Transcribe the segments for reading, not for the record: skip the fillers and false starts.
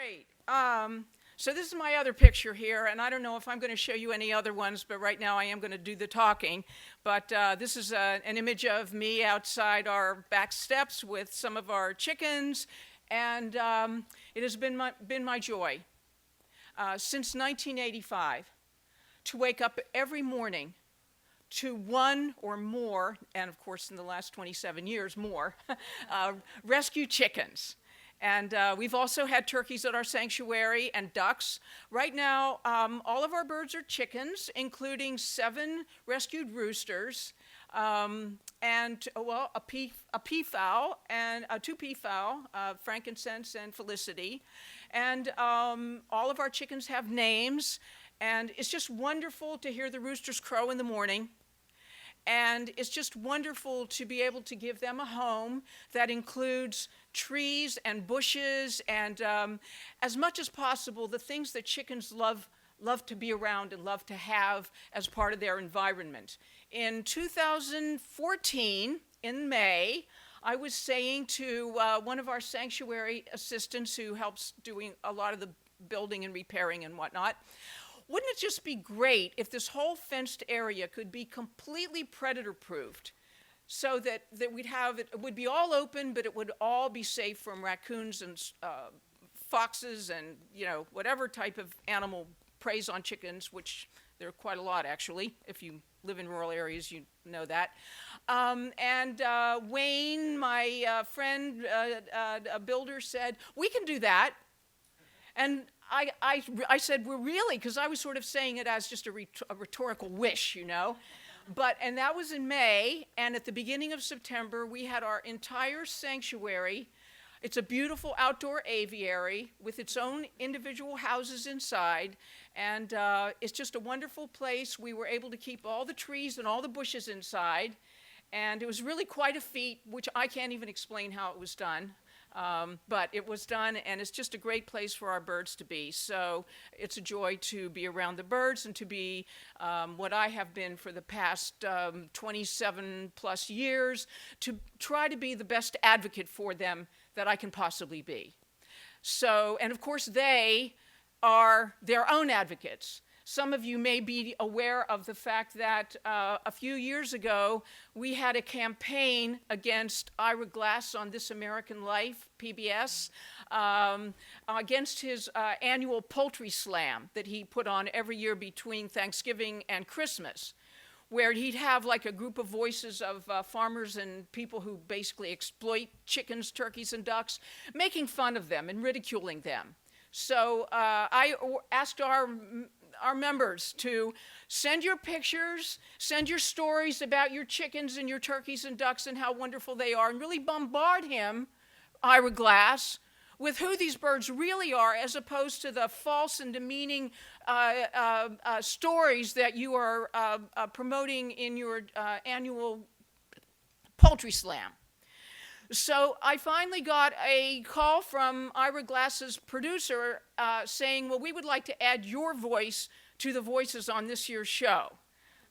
Great. So this is my other picture here, and I don't know if I'm going to show you any other ones, but right now I am going to do the talking. But this is an image of me outside our back steps with some of our chickens, and it has been my joy since 1985 to wake up every morning to one or more, and of course in the last 27 years more, rescue chickens. And we've also had turkeys at our sanctuary and ducks. Right now, all of our birds are chickens, including 7 rescued roosters, and a peafowl and 2 peafowl, Frankincense and Felicity. And all of our chickens have names, and it's just wonderful to hear the roosters crow in the morning. And it's just wonderful to be able to give them a home that includes trees and bushes and, as much as possible, the things that chickens love to be around and love to have as part of their environment. In 2014, in May, I was saying to one of our sanctuary assistants who helps doing a lot of the building and repairing and whatnot, wouldn't it just be great if this whole fenced area could be completely predator-proofed so that it would be all open, but it would all be safe from raccoons and foxes and, whatever type of animal preys on chickens, which there are quite a lot, actually. If you live in rural areas, you know that. Wayne, my friend, a builder, said, we can do that. And I said, well, really? Because I was sort of saying it as just a rhetorical wish, and that was in May, and at the beginning of September, we had our entire sanctuary. It's a beautiful outdoor aviary with its own individual houses inside, and it's just a wonderful place. We were able to keep all the trees and all the bushes inside, and it was really quite a feat, which I can't even explain how it was done. But it was done, and it's just a great place for our birds to be. So it's a joy to be around the birds and to be what I have been for the past 27 plus years, to try to be the best advocate for them that I can possibly be. So, and of course they are their own advocates. Some of you may be aware of the fact that a few years ago, we had a campaign against Ira Glass on This American Life, PBS, against his annual poultry slam that he put on every year between Thanksgiving and Christmas, where he'd have like a group of voices of farmers and people who basically exploit chickens, turkeys, and ducks, making fun of them and ridiculing them. So I asked our members to send your pictures, send your stories about your chickens and your turkeys and ducks and how wonderful they are, and really bombard him, Ira Glass, with who these birds really are, as opposed to the false and demeaning stories that you are promoting in your annual poultry slam. So I finally got a call from Ira Glass's producer saying, well, we would like to add your voice to the voices on this year's show.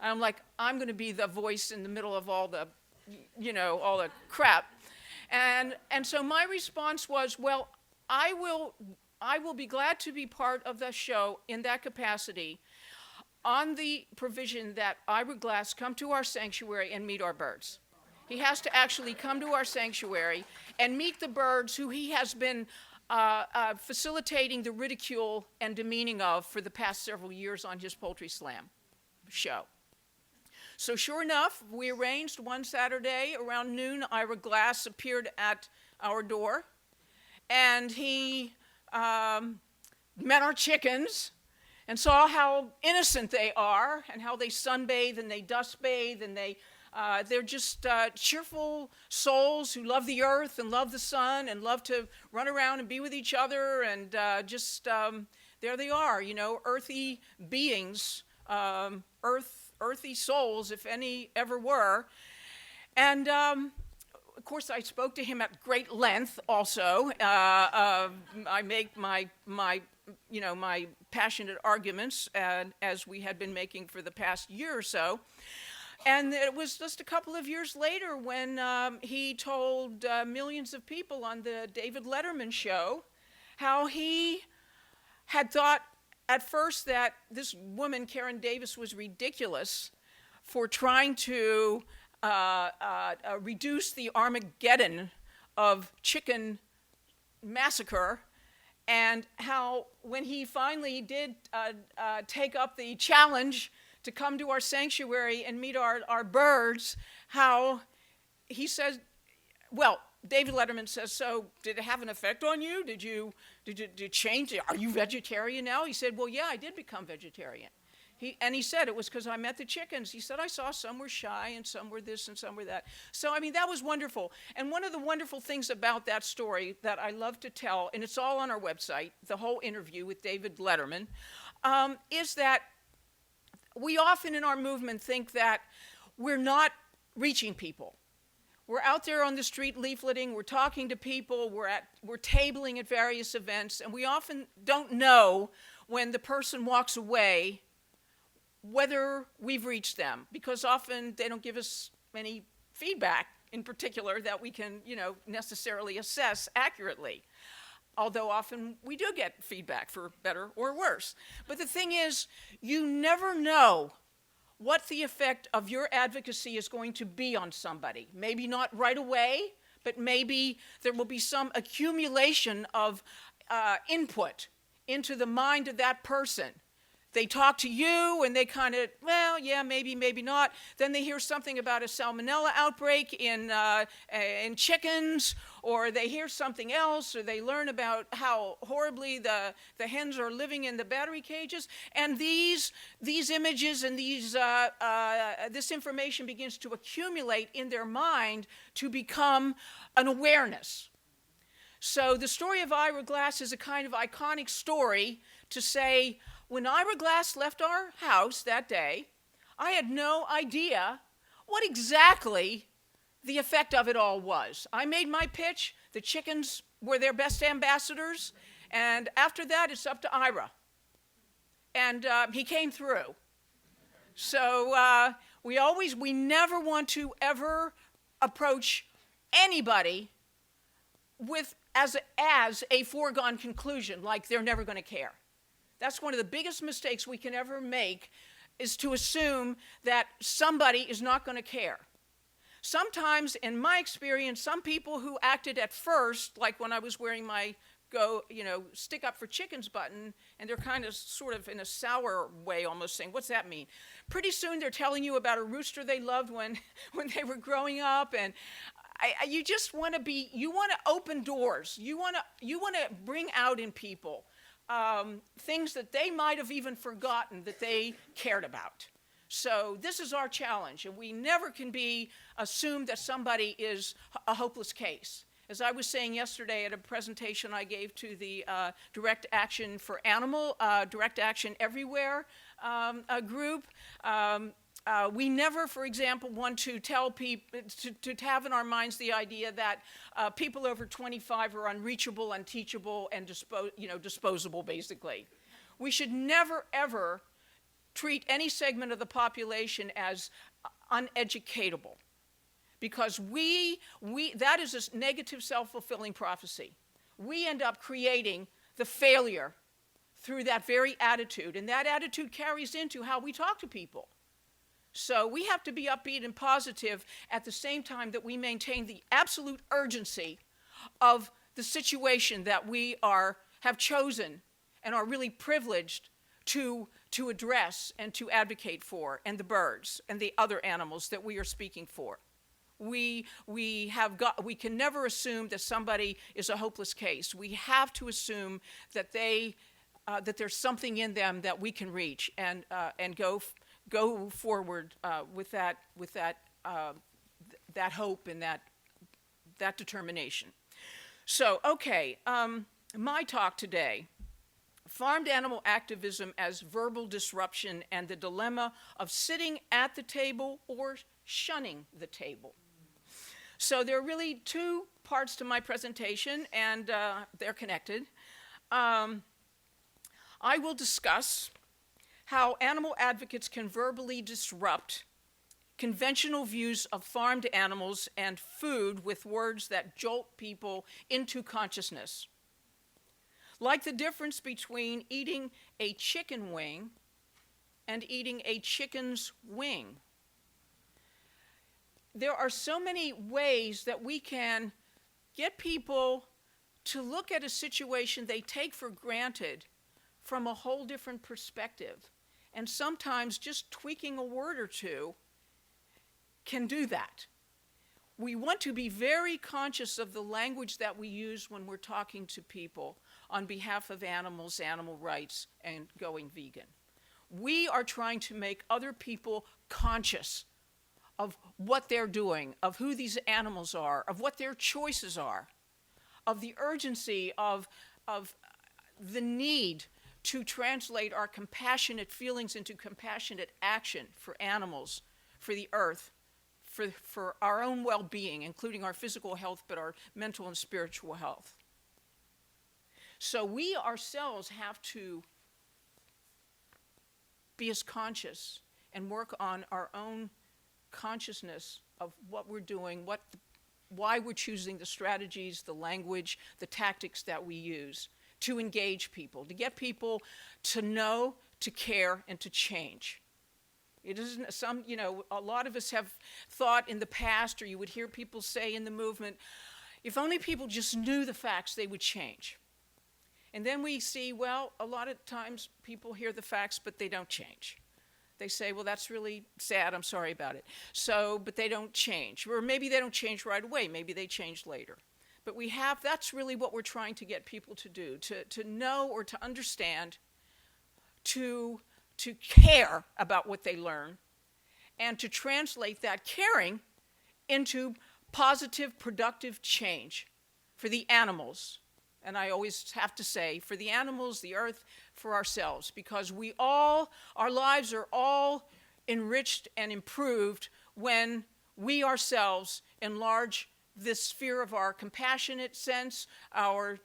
And I'm like, I'm going to be the voice in the middle of all the, all the crap. And so my response was, well, I will be glad to be part of the show in that capacity on the provision that Ira Glass come to our sanctuary and meet our birds. He has to actually come to our sanctuary and meet the birds who he has been facilitating the ridicule and demeaning of for the past several years on his Poultry Slam show. So sure enough, we arranged one Saturday around noon. Ira Glass appeared at our door, and he met our chickens and saw how innocent they are and how they sunbathe and they dust bathe and they're just cheerful souls who love the earth and love the sun and love to run around and be with each other, and there they are, earthy beings, earthy souls, if any ever were. And of course, I spoke to him at great length. Also, I make my passionate arguments, as we had been making for the past year or so. And it was just a couple of years later when he told millions of people on the David Letterman show how he had thought at first that this woman, Karen Davis, was ridiculous for trying to reduce the Armageddon of chicken massacre, and how when he finally did take up the challenge to come to our sanctuary and meet our birds, how he says, well, David Letterman says, so did it have an effect on you? Did you change? Are you vegetarian now? He said, well, yeah, I did become vegetarian. He said it was because I met the chickens. He said, I saw some were shy and some were this and some were that. So, I mean, that was wonderful. And one of the wonderful things about that story that I love to tell, and it's all on our website, the whole interview with David Letterman, is that we often in our movement think that we're not reaching people. We're out there on the street leafleting, we're talking to people, we're tabling at various events, and we often don't know when the person walks away whether we've reached them, because often they don't give us any feedback in particular that we can, necessarily assess accurately. Although often we do get feedback, for better or worse. But the thing is, you never know what the effect of your advocacy is going to be on somebody. Maybe not right away, but maybe there will be some accumulation of input into the mind of that person. They talk to you and they kind of, well, yeah, maybe, maybe not. Then they hear something about a salmonella outbreak in chickens, or they hear something else, or they learn about how horribly the hens are living in the battery cages. And these images and this information begins to accumulate in their mind to become an awareness. So the story of Ira Glass is a kind of iconic story to say, when Ira Glass left our house that day, I had no idea what exactly the effect of it all was. I made my pitch, the chickens were their best ambassadors, and after that, it's up to Ira. And he came through. So we never want to ever approach anybody with as a foregone conclusion, like they're never going to care. That's one of the biggest mistakes we can ever make, is to assume that somebody is not going to care. Sometimes, in my experience, some people who acted at first, like when I was wearing my stick up for chickens button, and they're kind of sort of in a sour way almost saying, what's that mean? Pretty soon they're telling you about a rooster they loved when they were growing up, and you just want to open doors. You want to bring out in people things that they might have even forgotten that they cared about. So this is our challenge, and we never can be assumed that somebody is a hopeless case. As I was saying yesterday at a presentation I gave to the Direct Action for Animal, Direct Action Everywhere group, we never, for example, want to tell people, to have in our minds the idea that people over 25 are unreachable, unteachable, and disposable, basically. We should never, ever treat any segment of the population as uneducatable, because that is a negative self-fulfilling prophecy. We end up creating the failure through that very attitude, and that attitude carries into how we talk to people. So we have to be upbeat and positive at the same time that we maintain the absolute urgency of the situation that we have chosen and are really privileged to address and to advocate for, and the birds and the other animals that we are speaking for. We can never assume that somebody is a hopeless case. We have to assume that that there's something in them that we can reach and go forward with that hope and that determination. So, okay, my talk today, farmed animal activism as verbal disruption and the dilemma of sitting at the table or shunning the table. So there are really two parts to my presentation, and they're connected. I will discuss how animal advocates can verbally disrupt conventional views of farmed animals and food with words that jolt people into consciousness. Like the difference between eating a chicken wing and eating a chicken's wing. There are so many ways that we can get people to look at a situation they take for granted from a whole different perspective. And sometimes just tweaking a word or two can do that. We want to be very conscious of the language that we use when we're talking to people on behalf of animals, animal rights, and going vegan. We are trying to make other people conscious of what they're doing, of who these animals are, of what their choices are, of the urgency of the need to translate our compassionate feelings into compassionate action for animals, for the earth, for our own well-being, including our physical health, but our mental and spiritual health. So we ourselves have to be as conscious and work on our own consciousness of what we're doing, why we're choosing the strategies, the language, the tactics that we use to engage people, to get people to know, to care, and to change. It isn't a lot of us have thought in the past, or you would hear people say in the movement, if only people just knew the facts, they would change. And then we see, well, a lot of times people hear the facts, but they don't change. They say, well, that's really sad, I'm sorry about it. But they don't change. Or maybe they don't change right away, maybe they change later. But that's really what we're trying to get people to do, to know or to understand, to care about what they learn, and to translate that caring into positive, productive change for the animals. And I always have to say, for the animals, the earth, for ourselves, because our lives are all enriched and improved when we ourselves enlarge this sphere of our compassionate sense, our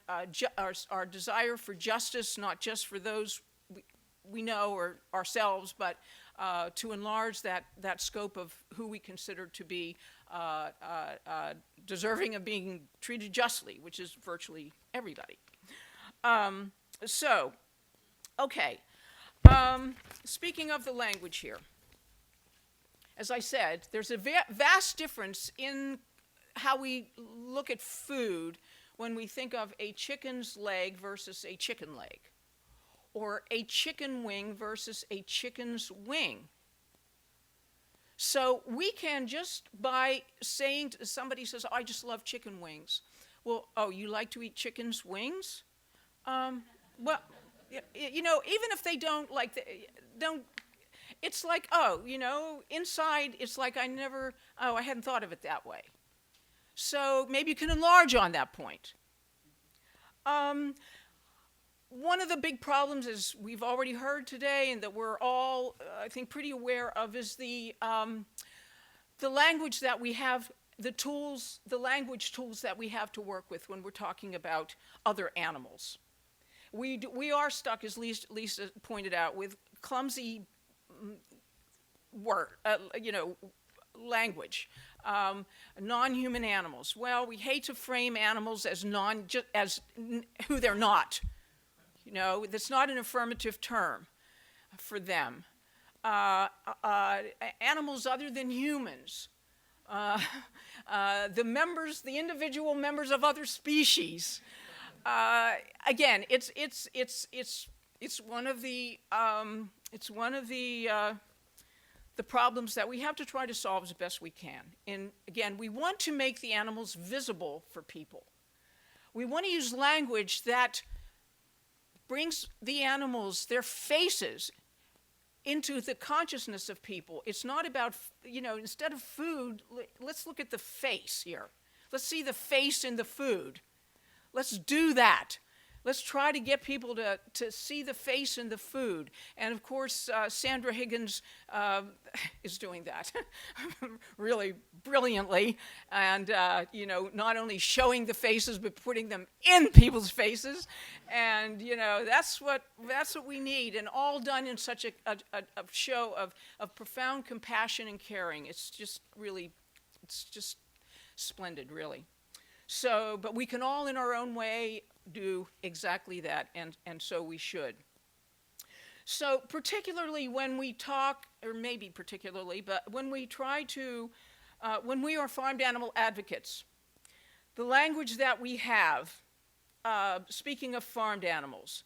desire for justice, not just for those we know or ourselves, but to enlarge that scope of who we consider to be deserving of being treated justly, which is virtually everybody. Speaking of the language here, as I said, there's a vast difference in how we look at food when we think of a chicken's leg versus a chicken leg, or a chicken wing versus a chicken's wing. So we can just by saying somebody says, oh, I just love chicken wings. Well, oh, you like to eat chicken's wings? Well, even if they don't it's like, inside it's like I hadn't thought of it that way. So maybe you can enlarge on that point. One of the big problems, as we've already heard today, and that we're all, I think, pretty aware of, is the language that we have, the language tools that we have to work with when we're talking about other animals. We are stuck, as Lisa pointed out, with clumsy language. Non-human animals. Well, we hate to frame animals as who they're not. That's not an affirmative term for them. Animals other than humans. The individual members of other species. Again, it's one of the problems that we have to try to solve as best we can. And again, we want to make the animals visible for people. We want to use language that brings the animals, their faces, into the consciousness of people. It's not about, instead of food, let's look at the face here. Let's see the face in the food. Let's do that. Let's try to get people to see the face in the food. And of course, Sandra Higgins is doing that really brilliantly. And, not only showing the faces, but putting them in people's faces. And, that's what we need. And all done in such a show of profound compassion and caring. It's just splendid, really. So, but we can all in our own way do exactly that, and so we should. So particularly when we talk, or maybe particularly, but when we try to, when we are farmed animal advocates, the language that we have, speaking of farmed animals,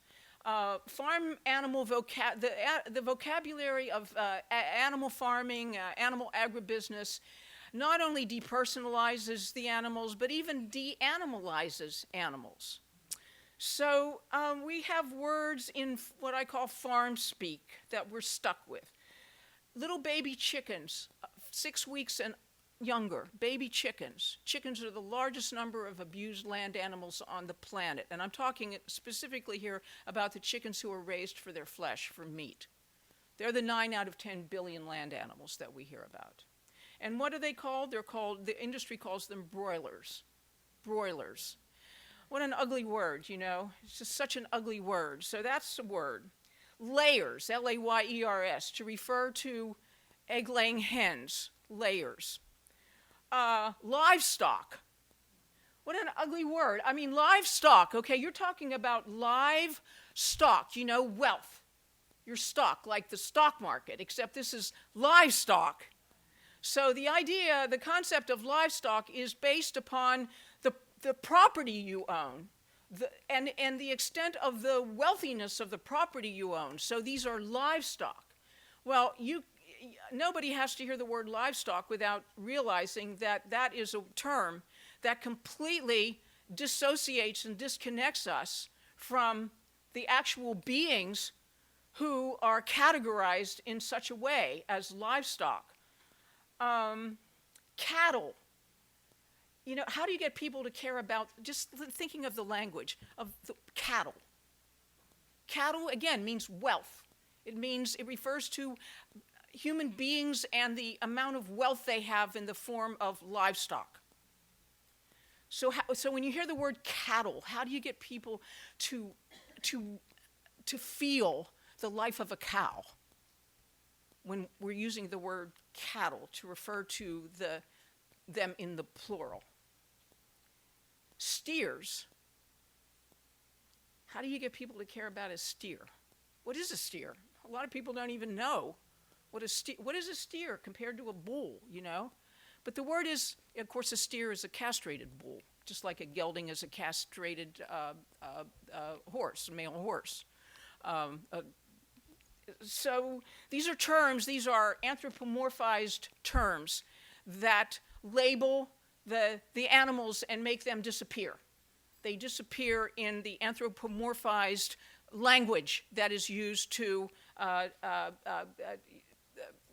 farm animal the vocabulary of animal farming, animal agribusiness, not only depersonalizes the animals, but even de-animalizes animals. So we have words in what I call farm speak that we're stuck with. Little baby chickens, 6 weeks and younger, baby chickens. Chickens are the largest number of abused land animals on the planet. And I'm talking specifically here about the chickens who are raised for their flesh, for meat. They're the 9 out of 10 billion land animals that we hear about. And what are they called? They're called, the industry calls them broilers. Broilers. What an ugly word, you know? It's just such an ugly word. So that's the word. Layers, L-A-Y-E-R-S, to refer to egg-laying hens, layers. Livestock. What an ugly word. I mean, livestock, okay? You're talking about live stock, you know, wealth. Your stock, like the stock market, except this is livestock. So the idea, the concept of livestock is based upon the property you own, and the extent of the wealthiness of the property you own. So these are livestock. Well, nobody has to hear the word livestock without realizing that that is a term that completely dissociates and disconnects us from the actual beings who are categorized in such a way as livestock. Cattle. You know, how do you get people to care about, just thinking of the language, of the cattle? Cattle, again, means wealth. It refers to human beings and the amount of wealth they have in the form of livestock. So when you hear the word cattle, how do you get people to feel the life of a cow when we're using the word cattle to refer to them in the plural? Steers. How do you get people to care about a steer? What is a steer? A lot of people don't even know what is a steer compared to a bull, you know? But the word is, of course, a steer is a castrated bull, just like a gelding is a castrated horse, a male horse. So these are terms, these are anthropomorphized terms that label the animals and make them disappear. They disappear in the anthropomorphized language that is used to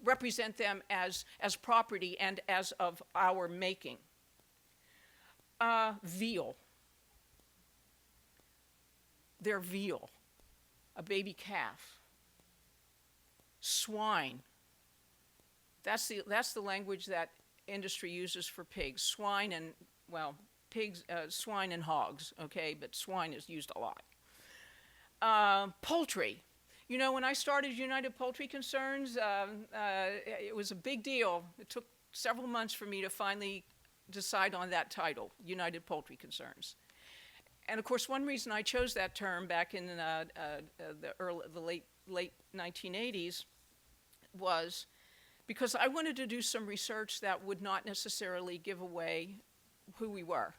represent them as property and as of our making. Veal. They're veal, a baby calf. Swine. That's the language that industry uses for pigs. Swine and, well, pigs, swine and hogs, okay, but swine is used a lot. Poultry. You know, when I started United Poultry Concerns, it was a big deal. It took several months for me to finally decide on that title, United Poultry Concerns. And of course, one reason I chose that term back in the late 1980s was because I wanted to do some research that would not necessarily give away who we were.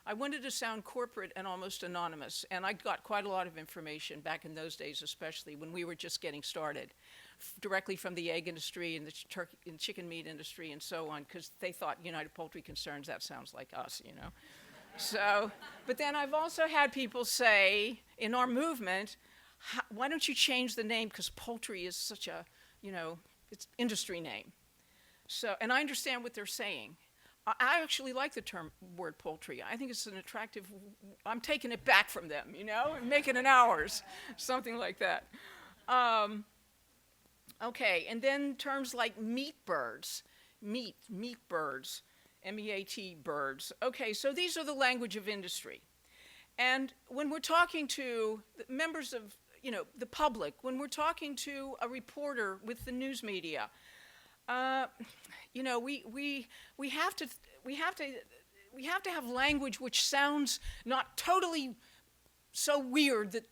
I wanted to sound corporate and almost anonymous, and I got quite a lot of information back in those days, especially when we were just getting started, directly from the egg industry and the turkey and chicken meat industry and so on, because they thought United Poultry Concerns, that sounds like us, you know. So, but then I've also had people say in our movement, why don't you change the name, because poultry is such a, you know, it's industry name. So, and I understand what they're saying. I actually like the word poultry. I think it's an attractive, I'm taking it back from them, you know, and making it ours, something like that. Okay, and then terms like meat birds, meat birds, M-E-A-T birds. Okay, so these are the language of industry. And when we're talking to members of, you know, the public, when we're talking to a reporter with the news media, you know, we have to we have to have language which sounds not totally so weird that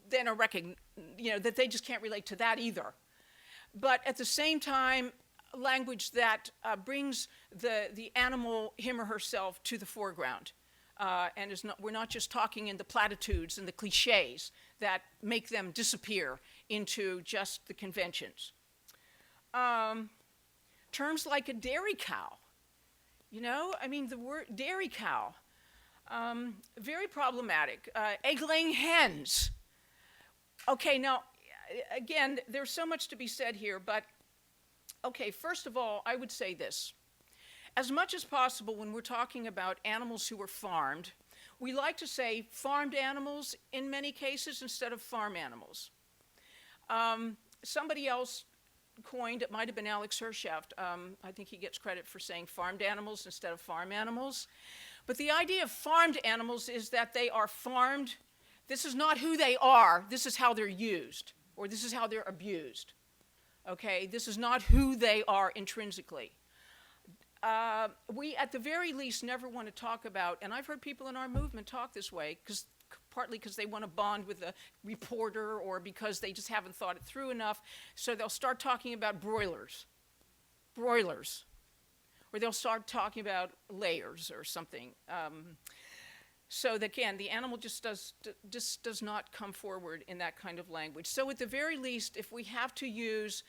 then that they just can't relate to that either. But at the same time, language that brings the animal, him or herself, to the foreground. And we're not just talking in the platitudes and the cliches that make them disappear into just the conventions. Terms like a dairy cow, the word dairy cow, very problematic. Egg-laying hens. Okay, now, again, there's so much to be said here, but okay, first of all, I would say this. As much as possible when we're talking about animals who are farmed, we like to say farmed animals in many cases instead of farm animals. Somebody else coined, it might have been Alex Hershaft, I think he gets credit for saying farmed animals instead of farm animals. But the idea of farmed animals is that they are farmed. This is not who they are, this is how they're used, or this is how they're abused. Okay, this is not who they are intrinsically. We, at the very least, never want to talk about, and I've heard people in our movement talk this way, partly because they want to bond with a reporter or because they just haven't thought it through enough, so they'll start talking about broilers. Or they'll start talking about layers or something. So that, again, the animal just does not come forward in that kind of language. So at the very least, if we have to use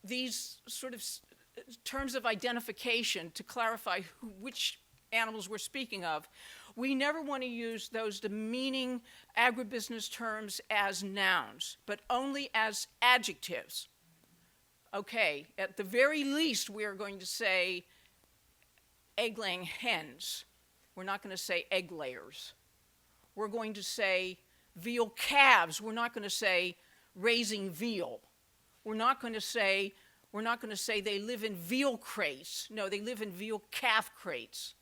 these sort of terms of identification to clarify which animals we're speaking of, we never want to use those demeaning agribusiness terms as nouns, but only as adjectives. Okay, at the very least, we are going to say egg-laying hens. We're not going to say egg layers. We're going to say veal calves. We're not going to say raising veal. We're not going to say they live in veal crates. No, they live in veal calf crates.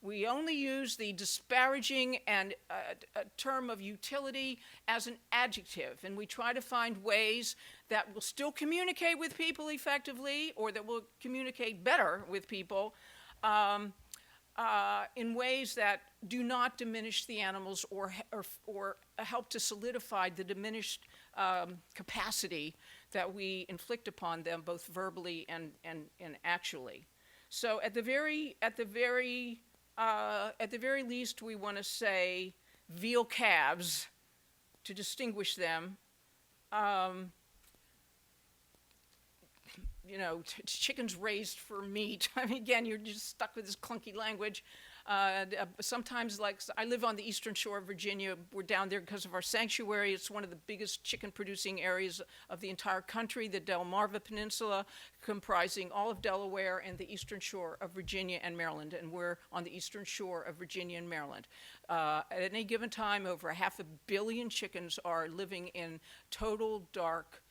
We only use the disparaging and a term of utility as an adjective, and we try to find ways that will still communicate with people effectively, or that will communicate better with people, in ways that do not diminish the animals or help to solidify the diminished capacity that we inflict upon them, both verbally and actually. So at the very least, we want to say veal calves to distinguish them. Chickens raised for meat. I mean, again, you're just stuck with this clunky language. Sometimes, like, I live on the eastern shore of Virginia. We're down there because of our sanctuary. It's one of the biggest chicken-producing areas of the entire country, the Delmarva Peninsula, comprising all of Delaware and the eastern shore of Virginia and Maryland. And we're on the eastern shore of Virginia and Maryland. At any given time, over 500 million chickens are living in total dark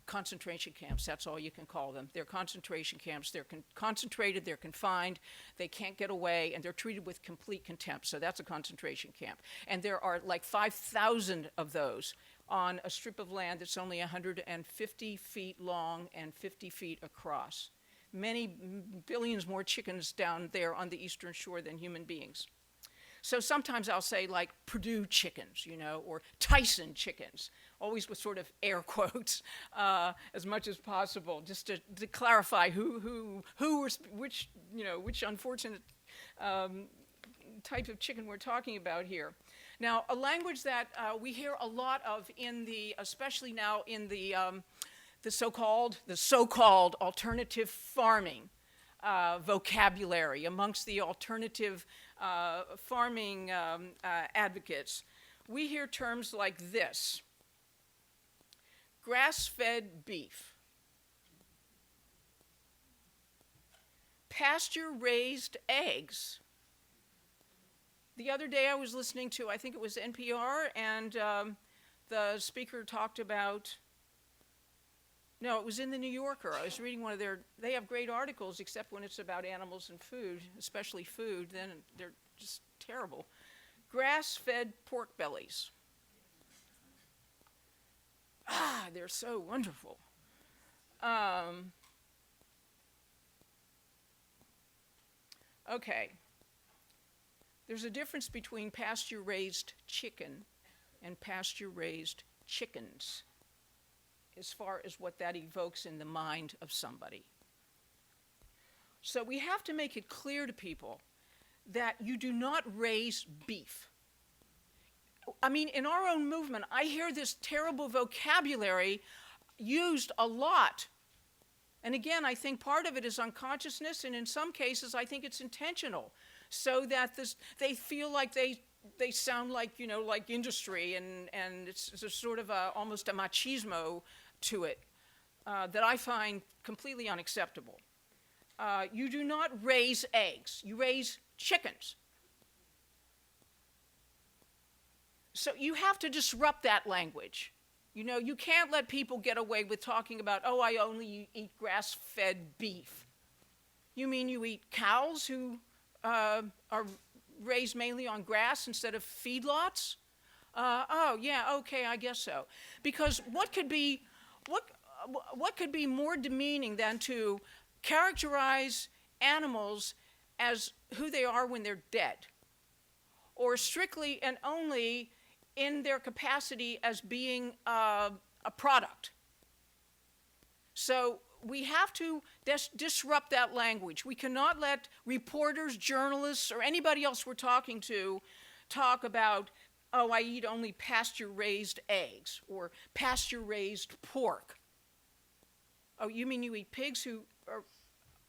concentration camps. That's all you can call them. They're concentration camps. They're concentrated, they're confined, they can't get away, and they're treated with complete contempt. So that's a concentration camp. And there are like 5,000 of those on a strip of land that's only 150 feet long and 50 feet across. Many billions more chickens down there on the eastern shore than human beings. So sometimes I'll say, like, Purdue chickens, or Tyson chickens, always with sort of air quotes, as much as possible, just to clarify which unfortunate type of chicken we're talking about here. Now, a language that we hear a lot of especially now in the so-called alternative farming vocabulary amongst the alternative farming advocates, we hear terms like this: grass-fed beef, pasture-raised eggs. The other day I was listening to, I think it was NPR, and the speaker talked about, no, it was in the New Yorker. I was reading one of they have great articles, except when it's about animals and food, especially food, then they're just terrible. Grass-fed pork bellies. They're so wonderful. Okay. There's a difference between pasture-raised chicken and pasture-raised chickens as far as what that evokes in the mind of somebody. So we have to make it clear to people that you do not raise beef. I mean, in our own movement, I hear this terrible vocabulary used a lot. And again, I think part of it is unconsciousness, and in some cases, I think it's intentional, so that they feel like they sound like, you know, like industry, and it's a sort of almost a machismo to it that I find completely unacceptable. You do not raise eggs, you raise chickens. So you have to disrupt that language. You know, you can't let people get away with talking about, oh, I only eat grass-fed beef. You mean you eat cows who are raised mainly on grass instead of feedlots? Oh, yeah, okay, I guess so. Because what could be more demeaning than to characterize animals as who they are when they're dead, or strictly and only in their capacity as being a product? So we have to disrupt that language. We cannot let reporters, journalists, or anybody else we're talking to talk about, oh, I eat only pasture-raised eggs or pasture-raised pork. Oh, you mean you eat pigs who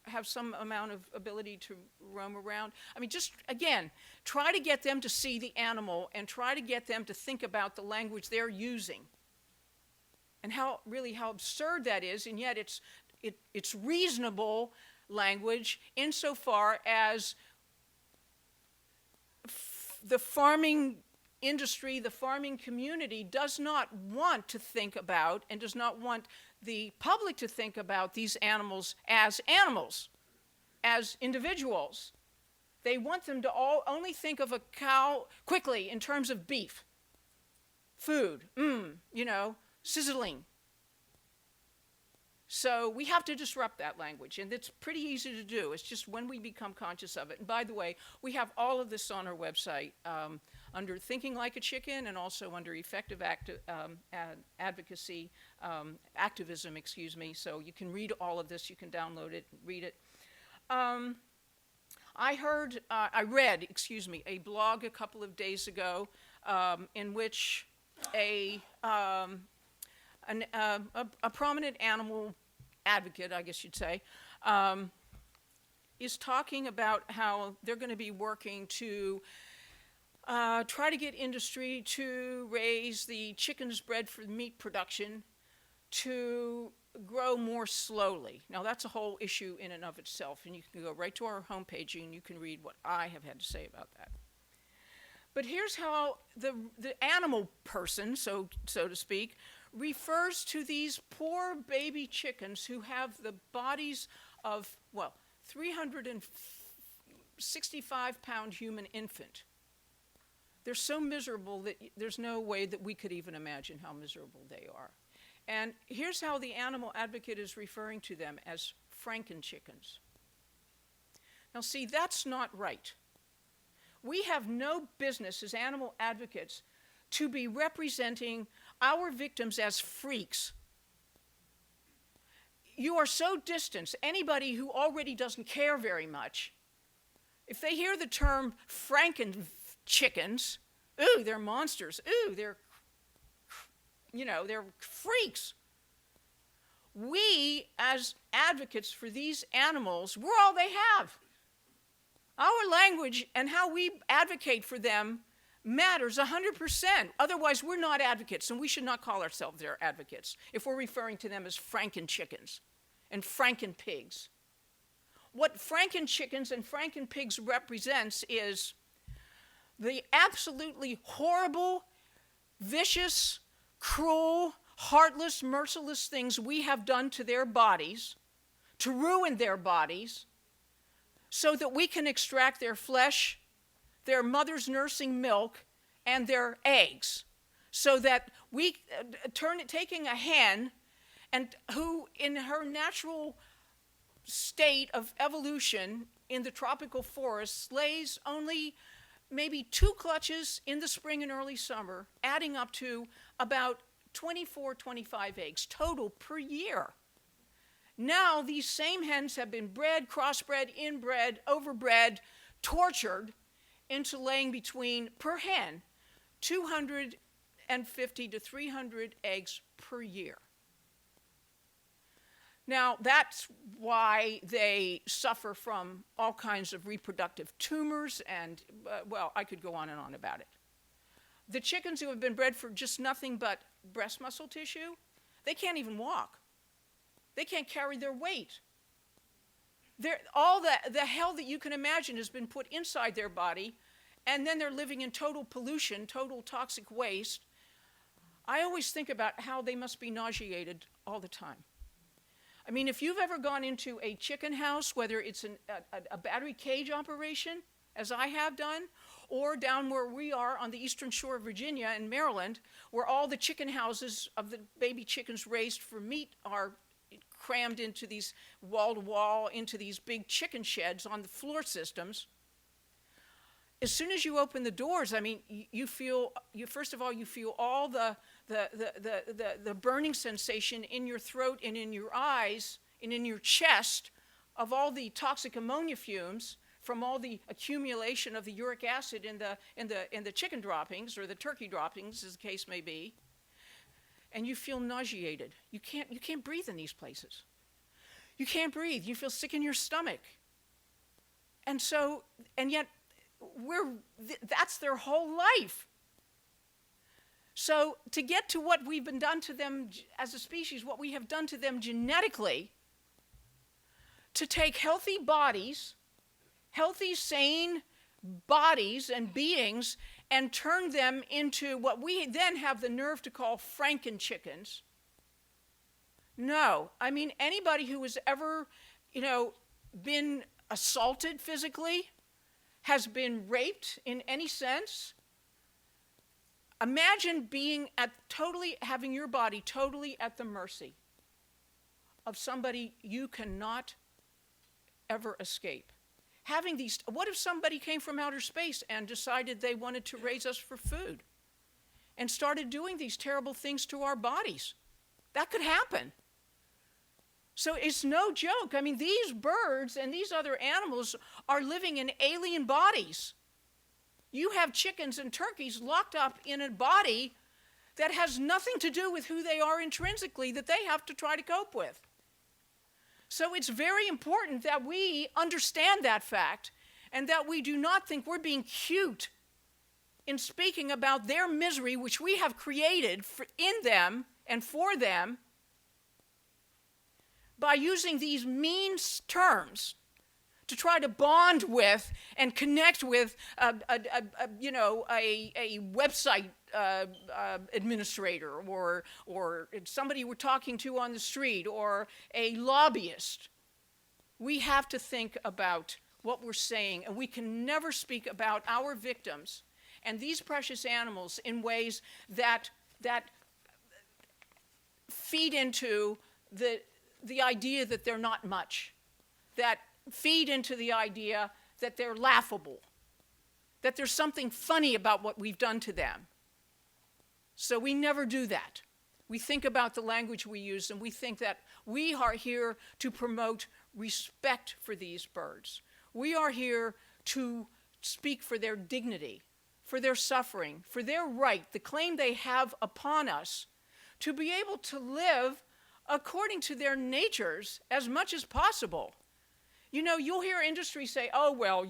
have some amount of ability to roam around? I mean, just, again, try to get them to see the animal and try to get them to think about the language they're using and how absurd that is, and yet it's reasonable language insofar as the farming industry, the farming community does not want to think about and does not want the public to think about these animals, as individuals. They want them to only think of a cow quickly in terms of beef, food, you know, sizzling. So we have to disrupt that language, and it's pretty easy to do. It's just when we become conscious of it. And by the way, we have all of this on our website under Thinking Like a Chicken, and also under Effective Advocacy, Activism, excuse me. So you can read all of this. You can download it, read it. I read a blog a couple of days ago in which a prominent animal advocate, I guess you'd say, is talking about how they're going to be working to try to get industry to raise the chickens bred for meat production to grow more slowly. Now, that's a whole issue in and of itself, and you can go right to our homepage and you can read what I have had to say about that. But here's how the animal person, so to speak, refers to these poor baby chickens who have the bodies of, 365-pound human infant. They're so miserable that there's no way that we could even imagine how miserable they are. And here's how the animal advocate is referring to them: as Franken chickens. Now see, that's not right. We have no business as animal advocates to be representing our victims as freaks. You are so distant. Anybody who already doesn't care very much, if they hear the term Franken chickens, ooh, they're monsters. Ooh, they're freaks. We, as advocates for these animals, we're all they have. Our language and how we advocate for them matters 100%. Otherwise, we're not advocates, and we should not call ourselves their advocates if we're referring to them as Franken chickens and Franken pigs. What Franken chickens and Franken pigs represents is the absolutely horrible, vicious, cruel, heartless, merciless things we have done to their bodies, to ruin their bodies, so that we can extract their flesh, their mother's nursing milk, and their eggs, so that we taking a hen, and who in her natural state of evolution in the tropical forests lays only maybe 2 clutches in the spring and early summer, adding up to about 24, 25 eggs total per year. Now these same hens have been bred, crossbred, inbred, overbred, tortured into laying between, per hen, 250 to 300 eggs per year. Now, that's why they suffer from all kinds of reproductive tumors and, well, I could go on and on about it. The chickens who have been bred for just nothing but breast muscle tissue, they can't even walk. They can't carry their weight. All the hell that you can imagine has been put inside their body, and then they're living in total pollution, total toxic waste. I always think about how they must be nauseated all the time. I mean, if you've ever gone into a chicken house, whether it's a battery cage operation, as I have done, or down where we are on the eastern shore of Virginia and Maryland, where all the chicken houses of the baby chickens raised for meat are crammed into these wall-to-wall, into these big chicken sheds on the floor systems. As soon as you open the doors, I mean, first of all, you feel all the burning sensation in your throat and in your eyes and in your chest of all the toxic ammonia fumes from all the accumulation of the uric acid in the chicken droppings or the turkey droppings, as the case may be, and you feel nauseated. You can't breathe in these places. You can't breathe. You feel sick in your stomach. And yet, that's their whole life. So to get to what we've been done to them as a species, what we have done to them genetically, to take healthy bodies, healthy, sane bodies and beings, and turn them into what we then have the nerve to call Franken chickens. No, I mean, anybody who has ever, been assaulted physically, has been raped in any sense, imagine having your body totally at the mercy of somebody you cannot ever escape. What if somebody came from outer space and decided they wanted to raise us for food and started doing these terrible things to our bodies? That could happen. So it's no joke. I mean, these birds and these other animals are living in alien bodies. You have chickens and turkeys locked up in a body that has nothing to do with who they are intrinsically, that they have to try to cope with. So it's very important that we understand that fact and that we do not think we're being cute in speaking about their misery, which we have created in them and for them, by using these mean terms to try to bond with and connect with a website administrator or somebody we're talking to on the street or a lobbyist. We have to think about what we're saying, and we can never speak about our victims and these precious animals in ways that feed into the idea that they're not much, that feed into the idea that they're laughable, that there's something funny about what we've done to them. So we never do that. We think about the language we use, and we think that we are here to promote respect for these birds. We are here to speak for their dignity, for their suffering, for their right, the claim they have upon us to be able to live according to their natures as much as possible. You'll hear industry say, "Oh well,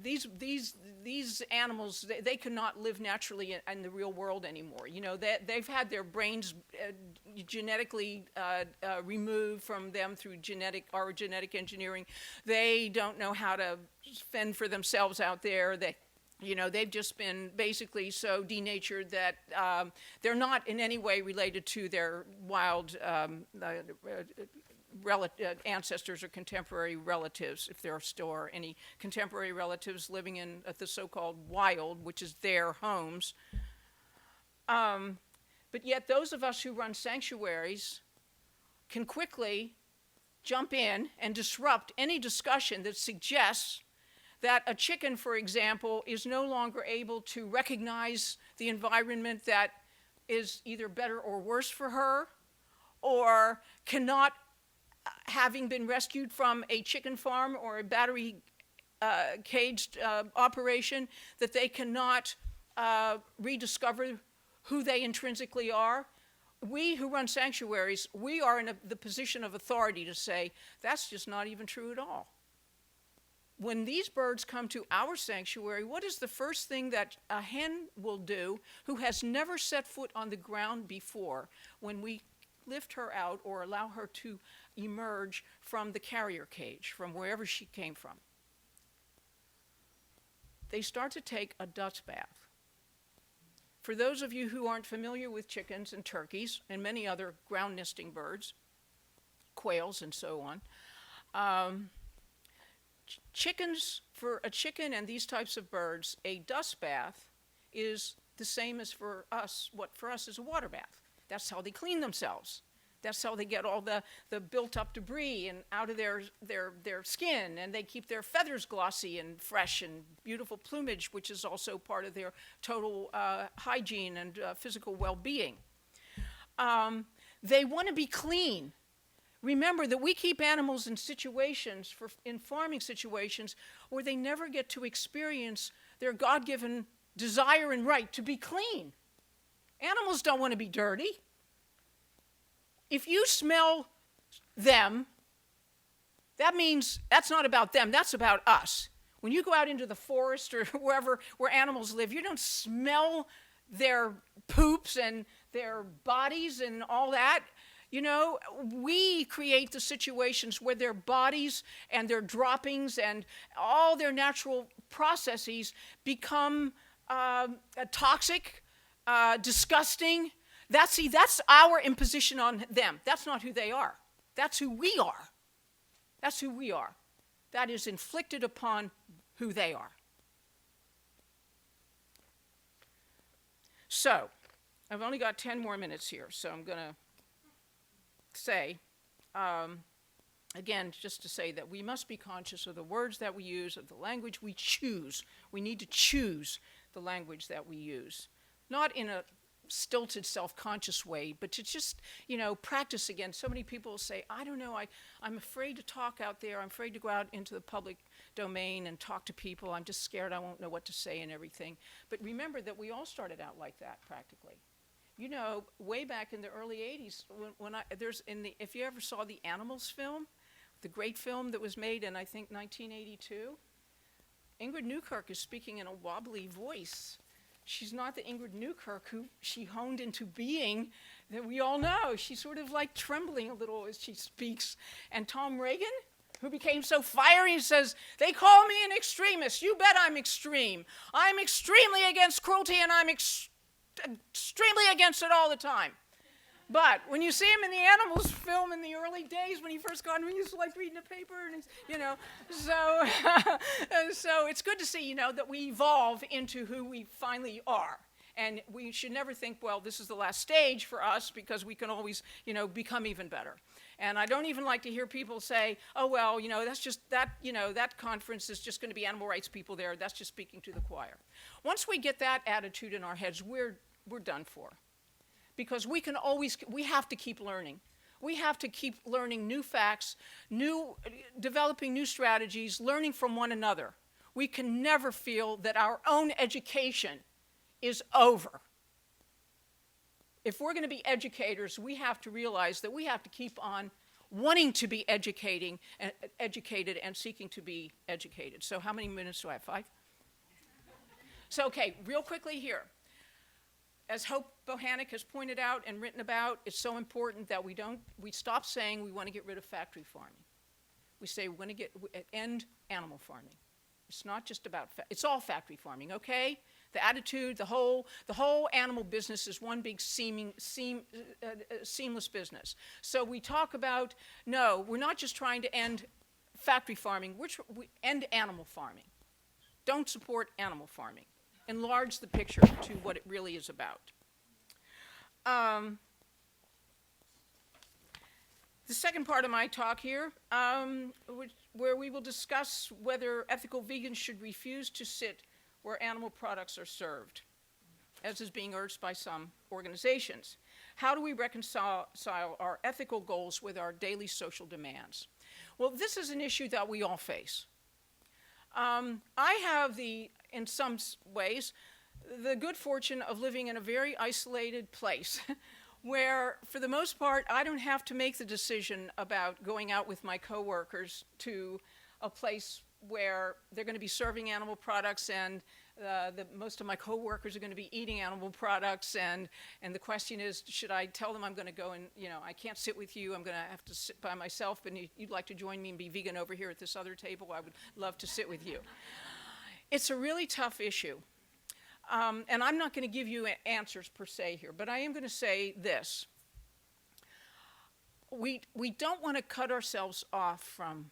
these animals they cannot live naturally in the real world anymore. They've had their brains genetically removed from them through genetic engineering. They don't know how to fend for themselves out there. They've just been basically so denatured that they're not in any way related to their wild ancestors or contemporary relatives, if there still are any contemporary relatives living in the so-called wild, which is their homes. But yet those of us who run sanctuaries can quickly jump in and disrupt any discussion that suggests that a chicken, for example, is no longer able to recognize the environment that is either better or worse for her, or cannot, having been rescued from a chicken farm or a battery caged operation, that they cannot rediscover who they intrinsically are. We who run sanctuaries, we are in the position of authority to say, that's just not even true at all. When these birds come to our sanctuary, what is the first thing that a hen will do who has never set foot on the ground before when we lift her out or allow her to emerge from the carrier cage, from wherever she came from? They start to take a dust bath. For those of you who aren't familiar with chickens and turkeys and many other ground nesting birds, quails and so on, chickens, for a chicken and these types of birds, a dust bath is the same as for us, what for us is a water bath. That's how they clean themselves. That's how they get all the built up debris and out of their skin, and they keep their feathers glossy and fresh and beautiful plumage, which is also part of their total hygiene and physical well-being. They want to be clean. Remember that we keep animals in situations, in farming situations, where they never get to experience their God-given desire and right to be clean. Animals don't want to be dirty. If you smell them, that means that's not about them, that's about us. When you go out into the forest or wherever where animals live, you don't smell their poops and their bodies and all that. You know, we create the situations where their bodies and their droppings and all their natural processes become toxic, disgusting. That's our imposition on them. That's not who they are. That's who we are. That's who we are. That is inflicted upon who they are. So, I've only got 10 more minutes here, so I'm going to say, again, just to say that we must be conscious of the words that we use, of the language we choose. We need to choose the language that we use. Not in a stilted, self-conscious way, but to just, practice again. So many people say, I don't know, I'm afraid to talk out there. I'm afraid to go out into the public domain and talk to people. I'm just scared I won't know what to say and everything. But remember that we all started out like that, practically. Way back in the early 80s, if you ever saw the Animals film, the great film that was made in, I think, 1982, Ingrid Newkirk is speaking in a wobbly voice. She's not the Ingrid Newkirk who she honed into being that we all know. She's sort of like trembling a little as she speaks. And Tom Reagan, who became so fiery, says, they call me an extremist. You bet I'm extreme. I'm extremely against cruelty, and I'm extremely against it all the time. But when you see him in the Animals film in the early days when he first got him, he used to like reading the paper, and so it's good to see, that we evolve into who we finally are. And we should never think, well, this is the last stage for us, because we can always, become even better. And I don't even like to hear people say, oh, well, that's just that, that conference is just going to be animal rights people there. That's just speaking to the choir. Once we get that attitude in our heads, we're done for. Because we have to keep learning. We have to keep learning new facts, developing new strategies, learning from one another. We can never feel that our own education is over. If we're going to be educators, we have to realize that we have to keep on wanting to be educated and seeking to be educated. So how many minutes do I have? 5? So, okay, real quickly here. As Hope Bohannic has pointed out and written about, it's so important that we stop saying we want to get rid of factory farming. We say we want to end animal farming. It's not just about, it's all factory farming, okay? The attitude, the whole animal business is one big seamless business. So we talk about, no, we're not just trying to end factory farming, we end animal farming. Don't support animal farming. Enlarge the picture to what it really is about. The second part of my talk here, which where we will discuss whether ethical vegans should refuse to sit where animal products are served, as is being urged by some organizations. How do we reconcile our ethical goals with our daily social demands? Well, this is an issue that we all face. I have in some ways, the good fortune of living in a very isolated place where, for the most part, I don't have to make the decision about going out with my coworkers to a place where they're going to be serving animal products, and most of my coworkers are going to be eating animal products, and the question is, should I tell them I'm going to go and, I can't sit with you, I'm going to have to sit by myself, and you'd like to join me and be vegan over here at this other table, I would love to sit with you. It's a really tough issue. And I'm not going to give you answers per se here, but I am going to say this. We don't want to cut ourselves off from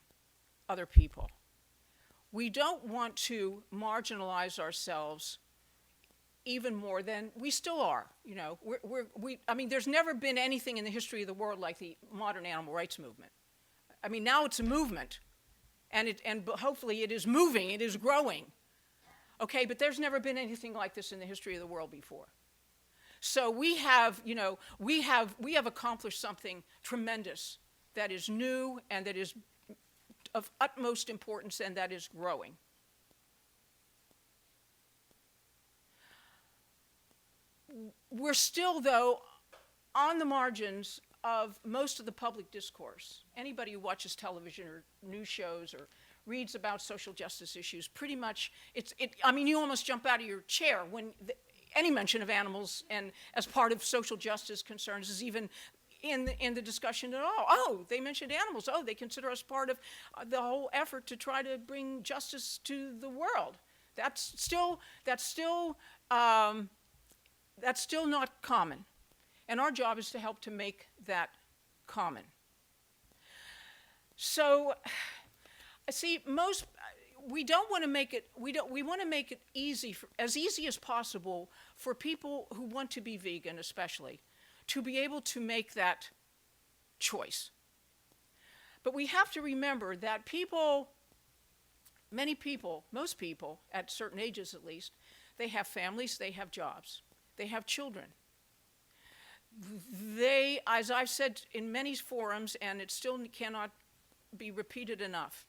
other people. We don't want to marginalize ourselves even more than we still are. I mean, there's never been anything in the history of the world like the modern animal rights movement. I mean, now it's a movement, and hopefully it is moving, it is growing. Okay, but there's never been anything like this in the history of the world before. So we have accomplished something tremendous that is new and that is of utmost importance and that is growing. We're still, though, on the margins of most of the public discourse. Anybody who watches television or news shows or reads about social justice issues, pretty much, I mean, you almost jump out of your chair when any mention of animals and as part of social justice concerns is even in the discussion at all. Oh, they mentioned animals. Oh, they consider us part of the whole effort to try to bring justice to the world. That's still not common. And our job is to help to make that common. So, see, we don't want to make it, we want to make it easy, as easy as possible for people who want to be vegan especially, to be able to make that choice. But we have to remember that many people, most people, at certain ages at least, they have families, they have jobs, they have children. They, as I've said in many forums, and it still cannot be repeated enough,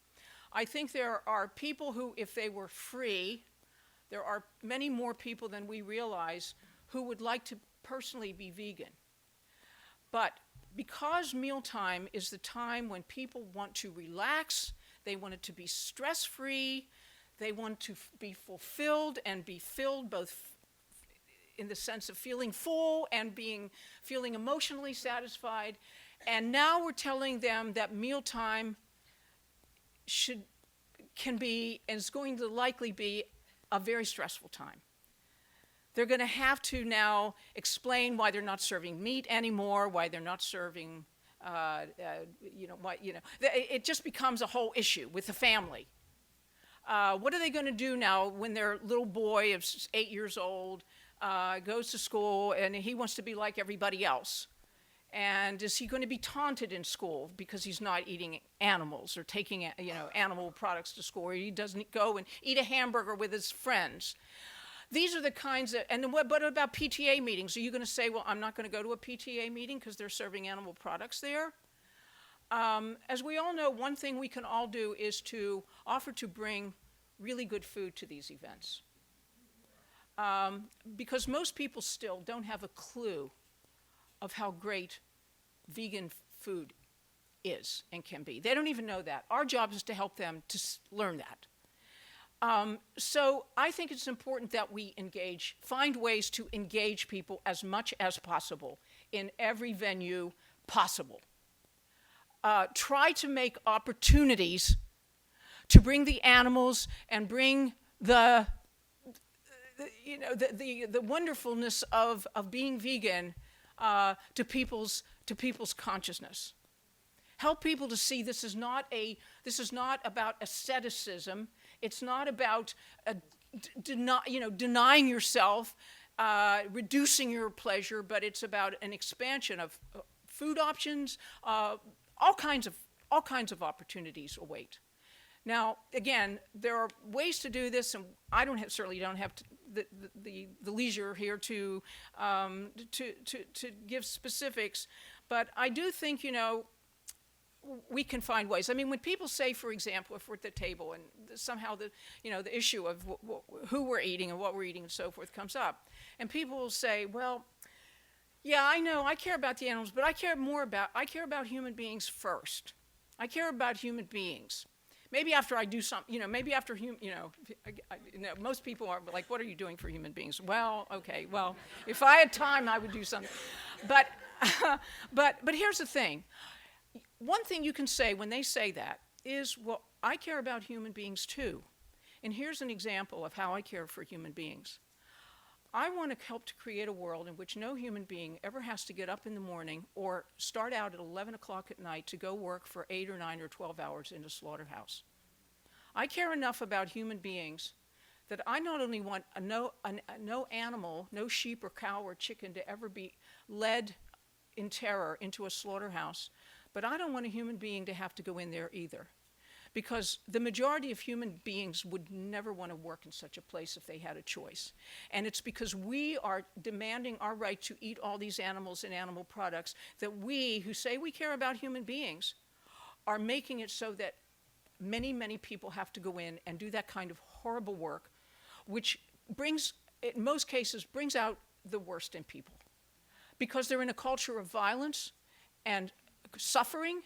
I think there are people who, if they were free, there are many more people than we realize who would like to personally be vegan. But because mealtime is the time when people want to relax, they want it to be stress-free, they want to be fulfilled and be filled both in the sense of feeling full and feeling emotionally satisfied. And now we're telling them that mealtime can be, and is going to likely be, a very stressful time. They're going to have to now explain why they're not serving meat anymore, why they're not serving, it just becomes a whole issue with the family. What are they going to do now when their little boy of 8 years old goes to school and he wants to be like everybody else? And is he going to be taunted in school because he's not eating animals or taking animal products to school, or he doesn't go and eat a hamburger with his friends? These are the kinds of, and what about PTA meetings? Are you going to say, well, I'm not going to go to a PTA meeting because they're serving animal products there? As we all know, one thing we can all do is to offer to bring really good food to these events. Because most people still don't have a clue of how great vegan food is and can be. They don't even know that. Our job is to help them to learn that. So I think it's important that we find ways to engage people as much as possible in every venue possible. Try to make opportunities to bring the animals and bring the wonderfulness of being vegan to people's consciousness. Help people to see this is not about asceticism. It's not about denying yourself, reducing your pleasure, but it's about an expansion of food options. All kinds of opportunities await. Now, again, there are ways to do this, and I certainly don't have the leisure here to give specifics, but I do think, we can find ways. I mean, when people say, for example, if we're at the table and somehow the issue of who we're eating and what we're eating and so forth comes up, and people will say, well, yeah, I know, I care about the animals, but I care about human beings first. I care about human beings. Maybe after I do something, maybe after, most people are like, what are you doing for human beings? Well, okay, well, if I had time, I would do something. But here's the thing. One thing you can say when they say that is, well, I care about human beings too. And here's an example of how I care for human beings. I want to help to create a world in which no human being ever has to get up in the morning or start out at 11 o'clock at night to go work for 8 or 9 or 12 hours in a slaughterhouse. I care enough about human beings that I not only want no animal, no sheep or cow or chicken to ever be led in terror into a slaughterhouse, but I don't want a human being to have to go in there either. Because the majority of human beings would never want to work in such a place if they had a choice. And it's because we are demanding our right to eat all these animals and animal products that we, who say we care about human beings, are making it so that many, many people have to go in and do that kind of horrible work, which brings, in most cases, brings out the worst in people. Because they're in a culture of violence and suffering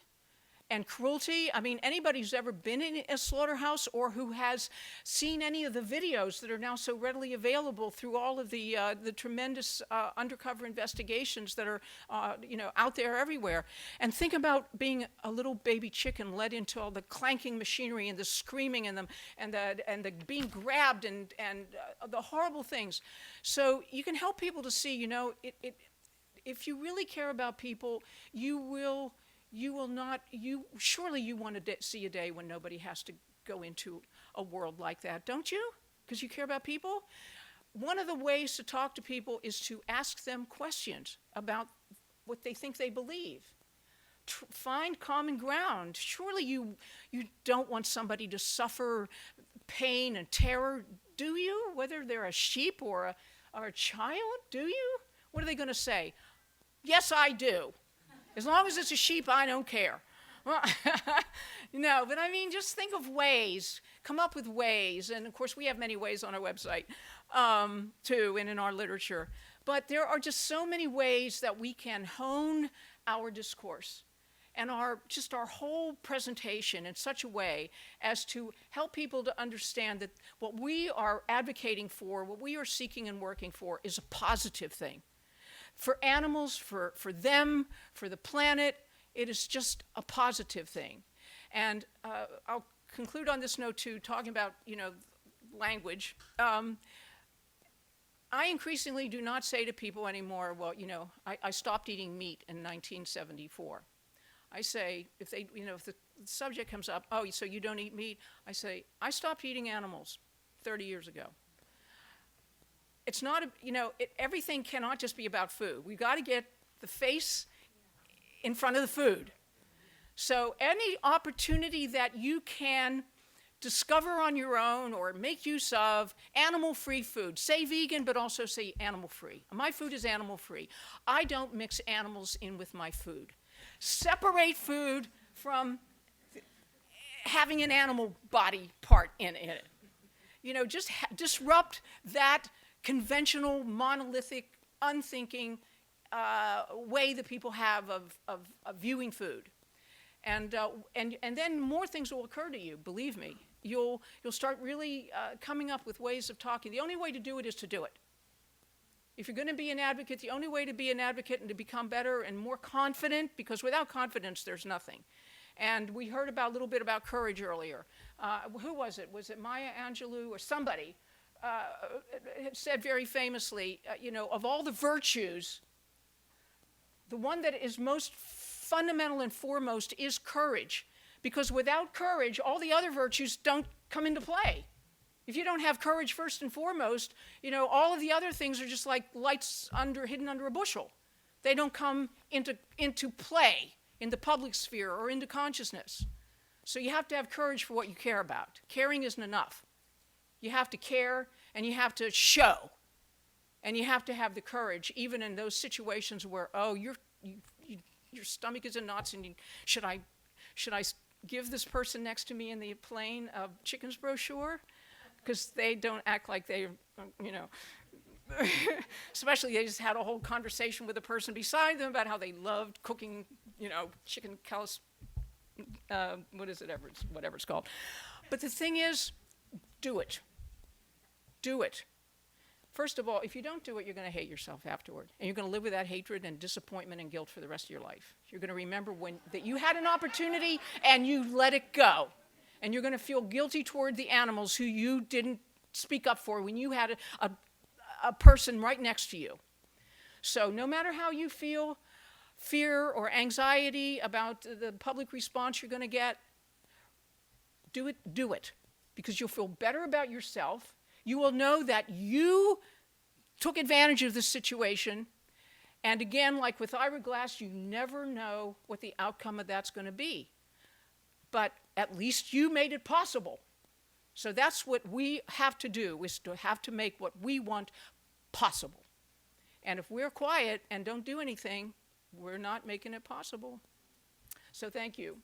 and cruelty. I mean, anybody who's ever been in a slaughterhouse or who has seen any of the videos that are now so readily available through all of the tremendous undercover investigations that are, out there everywhere. And think about being a little baby chicken led into all the clanking machinery and the screaming and the being grabbed and the horrible things. So you can help people to see, if you really care about people, surely you want to see a day when nobody has to go into a world like that, don't you? Because you care about people? One of the ways to talk to people is to ask them questions about what they think they believe. Find common ground. Surely you don't want somebody to suffer pain and terror, do you? Whether they're a sheep or a child, do you? What are they going to say? Yes, I do. As long as it's a sheep, I don't care. Well, but I mean, just think of ways, come up with ways. And of course, we have many ways on our website, too, and in our literature. But there are just so many ways that we can hone our discourse and our whole presentation in such a way as to help people to understand that what we are advocating for, what we are seeking and working for, is a positive thing. For animals, for them, for the planet, it is just a positive thing. And I'll conclude on this note, too, talking about, language. I increasingly do not say to people anymore, well, I stopped eating meat in 1974. I say, if the subject comes up, oh, so you don't eat meat? I say, I stopped eating animals 30 years ago. It's not, everything cannot just be about food. We've got to get the face in front of the food. So any opportunity that you can discover on your own or make use of animal-free food, say vegan, but also say animal-free. My food is animal-free. I don't mix animals in with my food. Separate food from having an animal body part in it. Just disrupt that conventional, monolithic, unthinking way that people have of viewing food. And then more things will occur to you, believe me. You'll start really coming up with ways of talking. The only way to do it is to do it. If you're going to be an advocate, the only way to be an advocate and to become better and more confident, because without confidence, there's nothing. And we heard a little bit about courage earlier. Who was it? Was it Maya Angelou or somebody? Said very famously, of all the virtues, the one that is most fundamental and foremost is courage. Because without courage, all the other virtues don't come into play. If you don't have courage first and foremost, all of the other things are just like lights hidden under a bushel. They don't come into play in the public sphere or into consciousness. So you have to have courage for what you care about. Caring isn't enough. You have to care, and you have to show. And you have to have the courage, even in those situations where, oh, your stomach is in knots, and should I give this person next to me in the plane a chicken's brochure? Because they don't act like they, especially they just had a whole conversation with the person beside them about how they loved cooking, chicken whatever it's called. But the thing is, do it. Do it. First of all, if you don't do it, you're going to hate yourself afterward. And you're going to live with that hatred and disappointment and guilt for the rest of your life. You're going to remember that you had an opportunity and you let it go. And you're going to feel guilty toward the animals who you didn't speak up for when you had a person right next to you. So no matter how you feel, fear or anxiety about the public response you're going to get, do it. Because you'll feel better about yourself. You will know that you took advantage of the situation. And again, like with Ira Glass, you never know what the outcome of that's going to be. But at least you made it possible. So that's what we have to do, is to have to make what we want possible. And if we're quiet and don't do anything, we're not making it possible. So thank you.